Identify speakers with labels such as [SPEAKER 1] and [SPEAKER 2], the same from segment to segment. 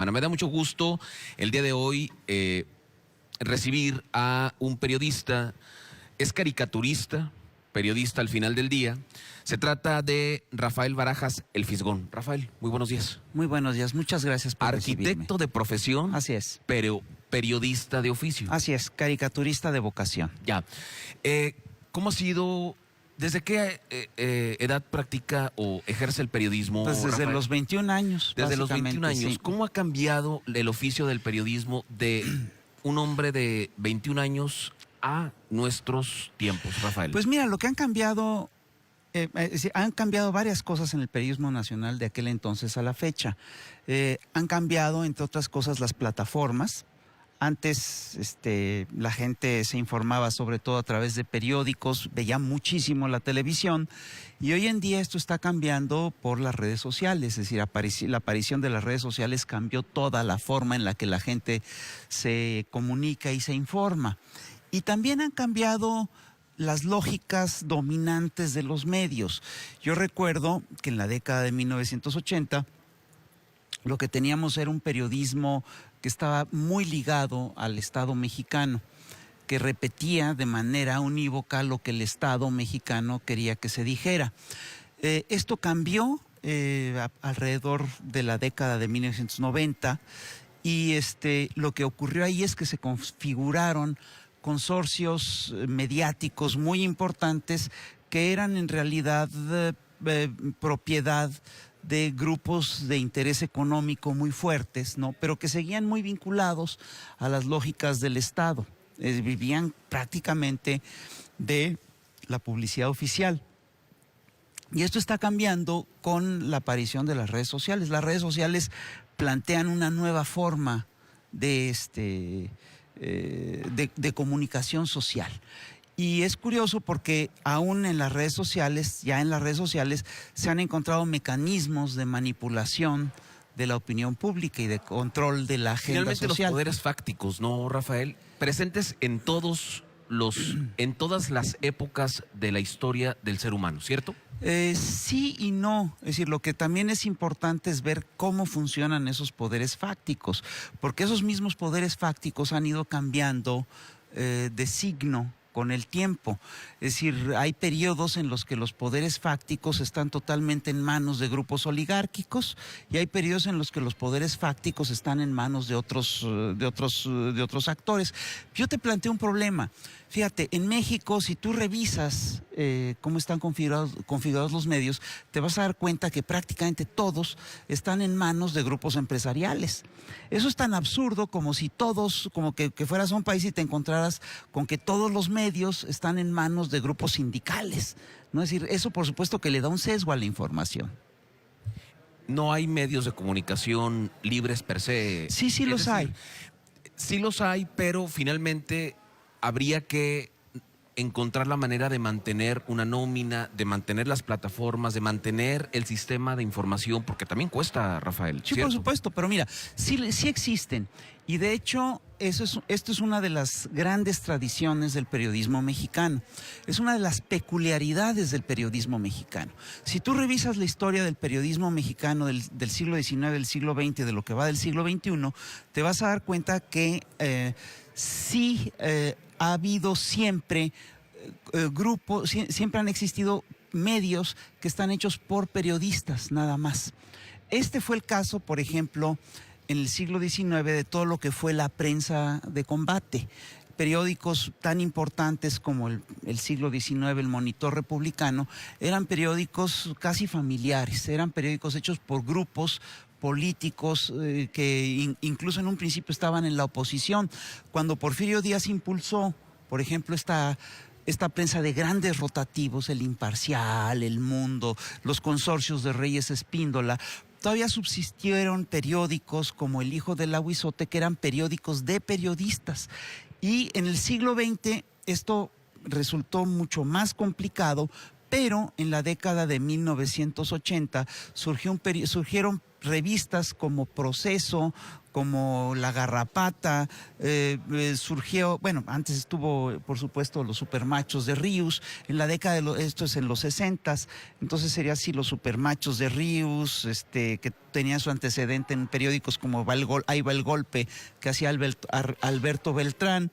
[SPEAKER 1] Ana, me da mucho gusto el día de hoy recibir a un periodista, es caricaturista, periodista al final del día. Se trata de Rafael Barajas, el Fisgón. Rafael, muy buenos días.
[SPEAKER 2] Muy buenos días, muchas gracias por recibirme.
[SPEAKER 1] Arquitecto de profesión.
[SPEAKER 2] Así es.
[SPEAKER 1] Pero periodista de oficio.
[SPEAKER 2] Así es, caricaturista de vocación.
[SPEAKER 1] Ya. ¿Cómo ha sido, desde qué edad practica o ejerce el periodismo,
[SPEAKER 2] Pues desde
[SPEAKER 1] Rafael?
[SPEAKER 2] los 21 años.
[SPEAKER 1] Desde los 21 años.
[SPEAKER 2] Sí.
[SPEAKER 1] ¿Cómo ha cambiado el oficio del periodismo de un hombre de 21 años a nuestros tiempos, Rafael?
[SPEAKER 2] Pues mira, lo que han cambiado varias cosas en el periodismo nacional de aquel entonces a la fecha. Han cambiado, entre otras cosas, las plataformas. Antes la gente se informaba sobre todo a través de periódicos, veía muchísimo la televisión, y hoy en día esto está cambiando por las redes sociales. Es decir, la aparición de las redes sociales cambió toda la forma en la que la gente se comunica y se informa. Y también han cambiado las lógicas dominantes de los medios. Yo recuerdo que en la década de 1980 lo que teníamos era un periodismo que estaba muy ligado al Estado mexicano, que repetía de manera unívoca lo que el Estado mexicano quería que se dijera. Esto cambió alrededor de la década de 1990, y lo que ocurrió ahí es que se configuraron consorcios mediáticos muy importantes que eran en realidad propiedad de grupos de interés económico muy fuertes, ¿no? Pero que seguían muy vinculados a las lógicas del Estado. Vivían prácticamente de la publicidad oficial. Y esto está cambiando con la aparición de las redes sociales. Las redes sociales plantean una nueva forma de comunicación social. Y es curioso porque aún en las redes sociales, se han encontrado mecanismos de manipulación de la opinión pública y de control de la agenda
[SPEAKER 1] Finalmente
[SPEAKER 2] social.
[SPEAKER 1] Los poderes fácticos, ¿no, Rafael? Presentes en en todas las épocas de la historia del ser humano, ¿cierto?
[SPEAKER 2] Sí y no. Es decir, lo que también es importante es ver cómo funcionan esos poderes fácticos, porque esos mismos poderes fácticos han ido cambiando de signo con el tiempo. Es decir, hay periodos en los que los poderes fácticos están totalmente en manos de grupos oligárquicos, y hay periodos en los que los poderes fácticos están en manos de otros actores. Yo te planteo un problema. Fíjate, en México, si tú revisas cómo están configurados los medios, te vas a dar cuenta que prácticamente todos están en manos de grupos empresariales. Eso es tan absurdo como si que fueras a un país y te encontraras con que todos los medios están en manos de grupos sindicales, ¿no? Es decir, eso por supuesto que le da un sesgo a la información.
[SPEAKER 1] No hay medios de comunicación libres per se.
[SPEAKER 2] Sí los hay.
[SPEAKER 1] Sí los hay, pero finalmente habría que encontrar la manera de mantener una nómina, de mantener las plataformas, de mantener el sistema de información, porque también cuesta, Rafael.
[SPEAKER 2] Sí,
[SPEAKER 1] ¿cierto?
[SPEAKER 2] por supuesto, pero mira, sí existen. Y de hecho, esto es una de las grandes tradiciones del periodismo mexicano. Es una de las peculiaridades del periodismo mexicano. Si tú revisas la historia del periodismo mexicano del siglo XIX, del siglo XX, de lo que va del siglo XXI, te vas a dar cuenta que ha habido siempre siempre han existido medios que están hechos por periodistas, nada más. Este fue el caso, por ejemplo, en el siglo XIX, de todo lo que fue la prensa de combate. Periódicos tan importantes como el siglo XIX, el Monitor Republicano, eran periódicos casi familiares, eran periódicos hechos por grupos políticos que incluso en un principio estaban en la oposición. Cuando Porfirio Díaz impulsó, por ejemplo, esta prensa de grandes rotativos, El Imparcial, El Mundo, los consorcios de Reyes Espíndola, todavía subsistieron periódicos como El Hijo del Aguizote, que eran periódicos de periodistas. Y en el siglo XX esto resultó mucho más complicado, pero en la década de 1980 surgieron revistas como Proceso, como La Garrapata, surgió, bueno, antes estuvo, por supuesto, los Supermachos de Rius, en la década esto es en los 60s, entonces sería así los Supermachos de Rius, que tenían su antecedente en periódicos como Ahí va el golpe, que hacía Alberto Beltrán.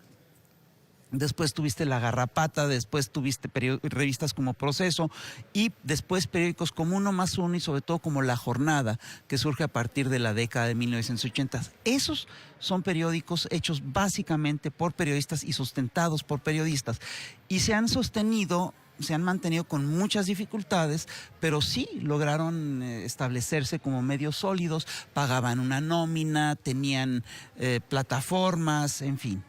[SPEAKER 2] Después tuviste La Garrapata, después tuviste revistas como Proceso y después periódicos como Uno más Uno y sobre todo como La Jornada, que surge a partir de la década de 1980. Esos son periódicos hechos básicamente por periodistas y sustentados por periodistas y se han mantenido con muchas dificultades, pero sí lograron establecerse como medios sólidos, pagaban una nómina, tenían plataformas, en fin.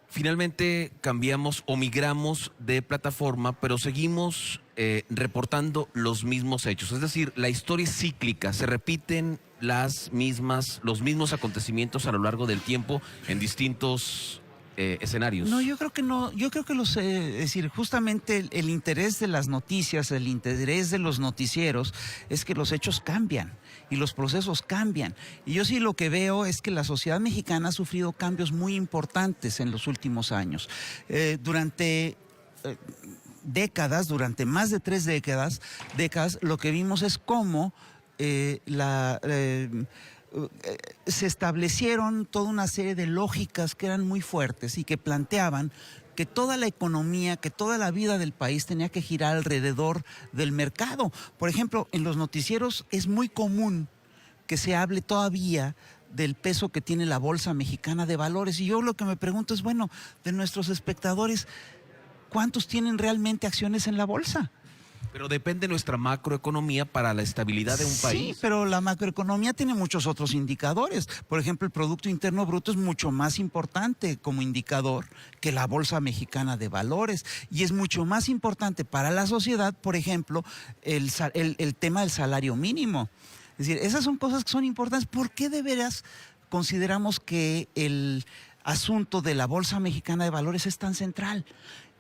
[SPEAKER 1] Finalmente cambiamos o migramos de plataforma, pero seguimos reportando los mismos hechos. Es decir, la historia es cíclica, se repiten los mismos acontecimientos a lo largo del tiempo en distintos escenarios.
[SPEAKER 2] No, yo creo que no, yo creo que es decir, justamente el interés de las noticias, el interés de los noticieros es que los hechos cambian y los procesos cambian. Y yo sí lo que veo es que la sociedad mexicana ha sufrido cambios muy importantes en los últimos años. Durante más de 3 décadas, lo que vimos es cómo se establecieron toda una serie de lógicas que eran muy fuertes y que planteaban que toda la economía, que toda la vida del país tenía que girar alrededor del mercado. Por ejemplo, en los noticieros es muy común que se hable todavía del peso que tiene la Bolsa Mexicana de Valores. Y yo lo que me pregunto es, bueno, de nuestros espectadores, ¿cuántos tienen realmente acciones en la bolsa?
[SPEAKER 1] Pero depende nuestra macroeconomía para la estabilidad de un país.
[SPEAKER 2] Sí, pero la macroeconomía tiene muchos otros indicadores. Por ejemplo, el Producto Interno Bruto es mucho más importante como indicador que la Bolsa Mexicana de Valores. Y es mucho más importante para la sociedad, por ejemplo, el tema del salario mínimo. Es decir, esas son cosas que son importantes. ¿Por qué de veras consideramos que el asunto de la Bolsa Mexicana de Valores es tan central?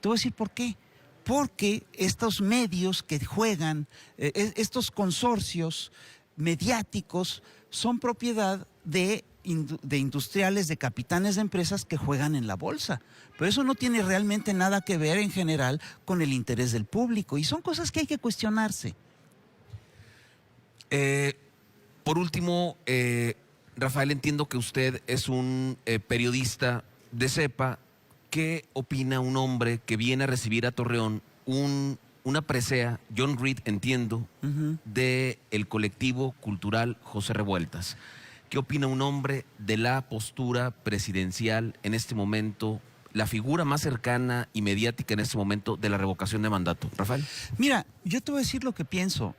[SPEAKER 2] Te voy a decir por qué. Porque estos medios que juegan, estos consorcios mediáticos son propiedad de industriales, de capitanes de empresas que juegan en la bolsa. Pero eso no tiene realmente nada que ver en general con el interés del público y son cosas que hay que cuestionarse.
[SPEAKER 1] Por último, Rafael, entiendo que usted es un periodista de cepa. ¿Qué opina un hombre que viene a recibir a Torreón una presea, John Reed, entiendo, del colectivo cultural José Revueltas? ¿Qué opina un hombre de la postura presidencial en este momento, la figura más cercana y mediática en este momento de la revocación de mandato? Rafael.
[SPEAKER 2] Mira, yo te voy a decir lo que pienso.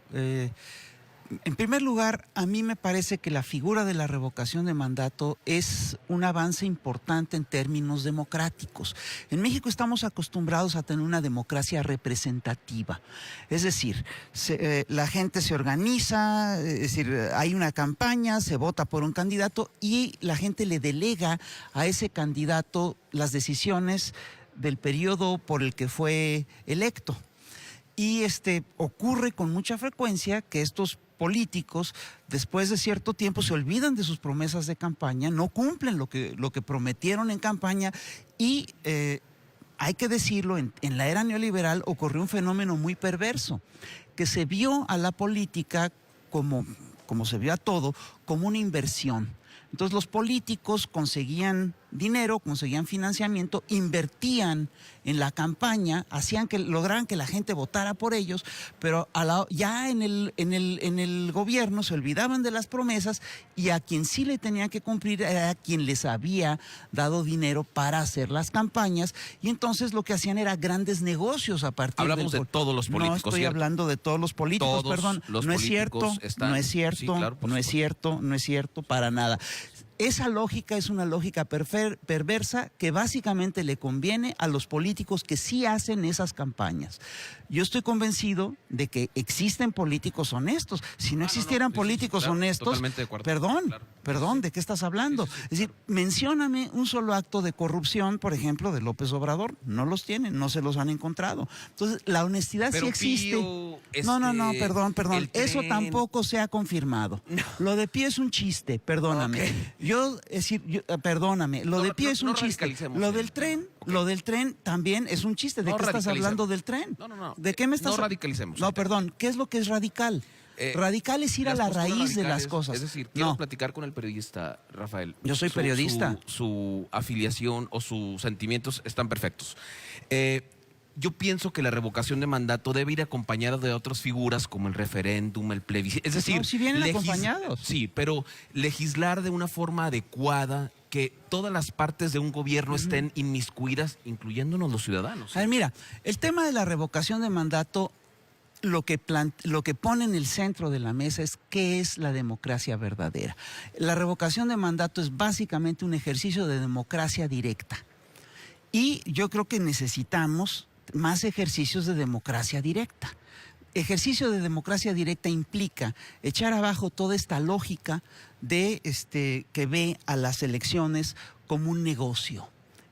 [SPEAKER 2] En primer lugar, a mí me parece que la figura de la revocación de mandato es un avance importante en términos democráticos. En México estamos acostumbrados a tener una democracia representativa. Es decir, la gente se organiza, es decir, hay una campaña, se vota por un candidato y la gente le delega a ese candidato las decisiones del periodo por el que fue electo. Y ocurre con mucha frecuencia que estos políticos, después de cierto tiempo, se olvidan de sus promesas de campaña, no cumplen lo que prometieron en campaña y hay que decirlo, en la era neoliberal ocurrió un fenómeno muy perverso, que se vio a la política como se vio a todo, como una inversión. Entonces los políticos conseguían dinero, conseguían financiamiento, invertían en la campaña, lograran que la gente votara por ellos, pero ya en el gobierno se olvidaban de las promesas y a quien sí le tenían que cumplir era a quien les había dado dinero para hacer las campañas y entonces lo que hacían era grandes negocios a partir
[SPEAKER 1] Hablamos de todos los políticos.
[SPEAKER 2] No estoy
[SPEAKER 1] ¿cierto?
[SPEAKER 2] hablando de todos los políticos,
[SPEAKER 1] todos
[SPEAKER 2] perdón.
[SPEAKER 1] Los
[SPEAKER 2] no es
[SPEAKER 1] políticos
[SPEAKER 2] cierto,
[SPEAKER 1] están...
[SPEAKER 2] no es cierto,
[SPEAKER 1] Sí, claro,
[SPEAKER 2] no es cierto, para nada. esa lógica es una lógica perversa que básicamente le conviene a los políticos que sí hacen esas campañas. Yo estoy convencido de que existen políticos honestos. Si no existieran políticos honestos,
[SPEAKER 1] totalmente de acuerdo.
[SPEAKER 2] perdón, ¿de qué estás hablando? Es decir, mencióname un solo acto de corrupción, por ejemplo, de López Obrador. No los tienen, no se los han encontrado. Entonces, la honestidad sí existe. No, perdón. Eso tampoco se ha confirmado. No. Lo de Pío es un chiste, perdóname. Okay. Perdóname, lo de Pío es un chiste. Lo del tren, lo del tren también es un chiste. ¿De qué estás hablando del tren?
[SPEAKER 1] No.
[SPEAKER 2] ¿De qué me estás?
[SPEAKER 1] No radicalicemos.
[SPEAKER 2] No, perdón, ¿qué es lo que es radical? Radical es ir a la raíz de las cosas.
[SPEAKER 1] Es decir, quiero platicar con el periodista, Rafael.
[SPEAKER 2] Yo soy periodista.
[SPEAKER 1] Su afiliación o sus sentimientos están perfectos. Yo pienso que la revocación de mandato debe ir acompañada de otras figuras como el referéndum, el plebiscito. Es decir,
[SPEAKER 2] si vienen acompañados.
[SPEAKER 1] Sí, pero legislar de una forma adecuada, que todas las partes de un gobierno estén inmiscuidas, incluyéndonos los ciudadanos.
[SPEAKER 2] A ver, mira, el tema de la revocación de mandato, lo que pone en el centro de la mesa es qué es la democracia verdadera. La revocación de mandato es básicamente un ejercicio de democracia directa. Y yo creo que necesitamos más ejercicios de democracia directa. Ejercicio de democracia directa implica echar abajo toda esta lógica de que ve a las elecciones como un negocio.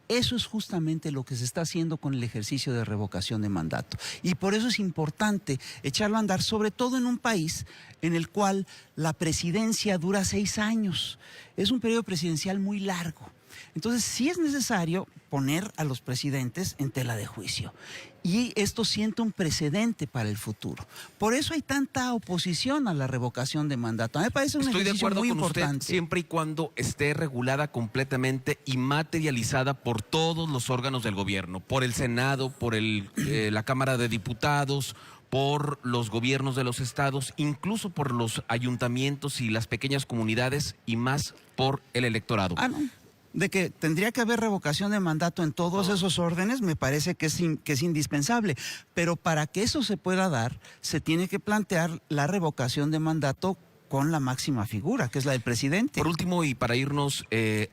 [SPEAKER 2] Eso es justamente lo que se está haciendo con el ejercicio de revocación de mandato. Y por eso es importante echarlo a andar, sobre todo en un país en el cual la presidencia dura 6 años. Es un periodo presidencial muy largo. Entonces, sí es necesario poner a los presidentes en tela de juicio. Y esto sienta un precedente para el futuro. Por eso hay tanta oposición a la revocación de mandato. A mí me parece un ejercicio muy importante. Estoy de acuerdo con usted,
[SPEAKER 1] siempre y cuando esté regulada completamente y materializada por todos los órganos del gobierno, por el Senado, por la Cámara de Diputados, por los gobiernos de los estados, incluso por los ayuntamientos y las pequeñas comunidades y más por el electorado.
[SPEAKER 2] No. De que tendría que haber revocación de mandato en todos esos órdenes, me parece que es indispensable. Pero para que eso se pueda dar, se tiene que plantear la revocación de mandato con la máxima figura, que es la del presidente.
[SPEAKER 1] Por último, y para irnos,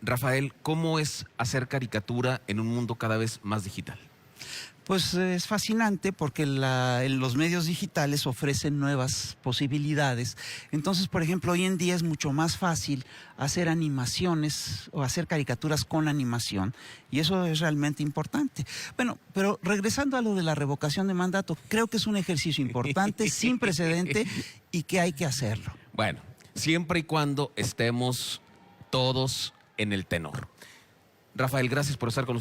[SPEAKER 1] Rafael, ¿cómo es hacer caricatura en un mundo cada vez más digital?
[SPEAKER 2] Pues es fascinante porque los medios digitales ofrecen nuevas posibilidades. Entonces, por ejemplo, hoy en día es mucho más fácil hacer animaciones o hacer caricaturas con animación, y eso es realmente importante. Bueno, pero regresando a lo de la revocación de mandato, creo que es un ejercicio importante, sin precedente, y que hay que hacerlo.
[SPEAKER 1] Bueno, siempre y cuando estemos todos en el tenor. Rafael, gracias por estar con nosotros.